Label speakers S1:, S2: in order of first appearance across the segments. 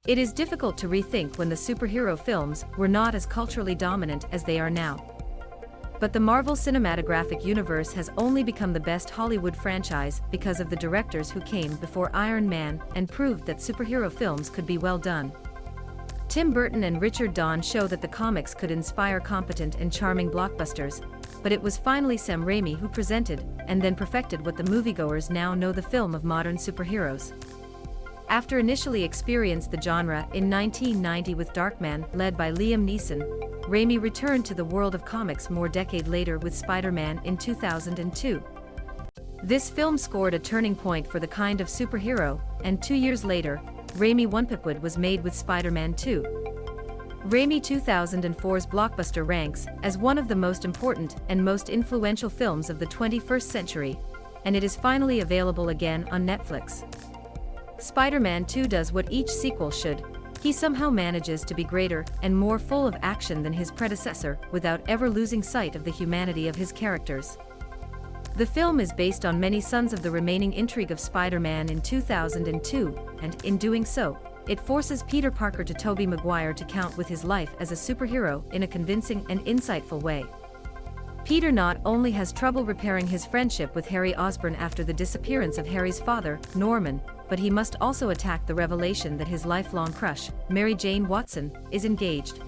S1: It is difficult to rethink when the superhero films were not as culturally dominant as they are now. But the Marvel cinematographic universe has only become the best Hollywood franchise because of the directors who came before Iron Man and proved that superhero films could be well done. Tim Burton and Richard Donn show that the comics could inspire competent and charming blockbusters, but it was finally Sam Raimi who presented and then perfected what the moviegoers now know: the film of modern superheroes. After initially experienced the genre in 1990 with Darkman, led by Liam Neeson, Raimi returned to the world of comics more decade later with Spider-Man in 2002. This film scored a turning point for the kind of superhero, and 2 years later, Raimi One-Pipwid was made with Spider-Man 2. Raimi 2004's blockbuster ranks as one of the most important and most influential films of the 21st century, and it is finally available again on Netflix. Spider-Man 2 does what each sequel should. He somehow manages to be greater and more full of action than his predecessor without ever losing sight of the humanity of his characters. The film is based on many sons of the remaining intrigue of Spider-Man in 2002, and in doing so, it forces Peter Parker to Tobey Maguire to count with his life as a superhero in a convincing and insightful way. Peter not only has trouble repairing his friendship with Harry Osborn after the disappearance of Harry's father, Norman, but he must also attack the revelation that his lifelong crush, Mary Jane Watson, is engaged.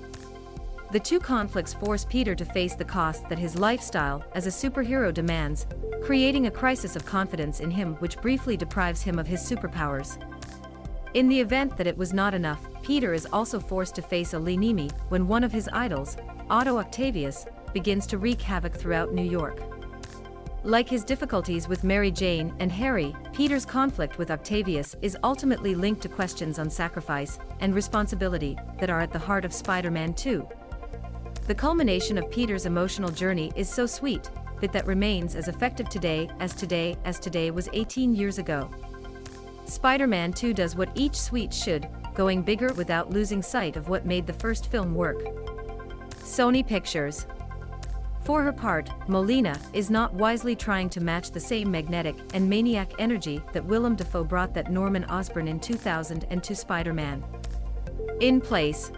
S1: The two conflicts force Peter to face the cost that his lifestyle as a superhero demands, creating a crisis of confidence in him which briefly deprives him of his superpowers. In the event that it was not enough, Peter is also forced to face a Lynemi when one of his idols, Otto Octavius, begins to wreak havoc throughout New York. Like his difficulties with Mary Jane and Harry, Peter's conflict with Octavius is ultimately linked to questions on sacrifice and responsibility that are at the heart of Spider-Man 2. The culmination of Peter's emotional journey is so sweet, that remains as effective today as today was 18 years ago. Spider-Man 2 does what each sweet should, going bigger without losing sight of what made the first film work. Sony Pictures. For her part, Molina is not wisely trying to match the same magnetic and maniac energy that Willem Dafoe brought that Norman Osborn in 2002 Spider-Man. In place,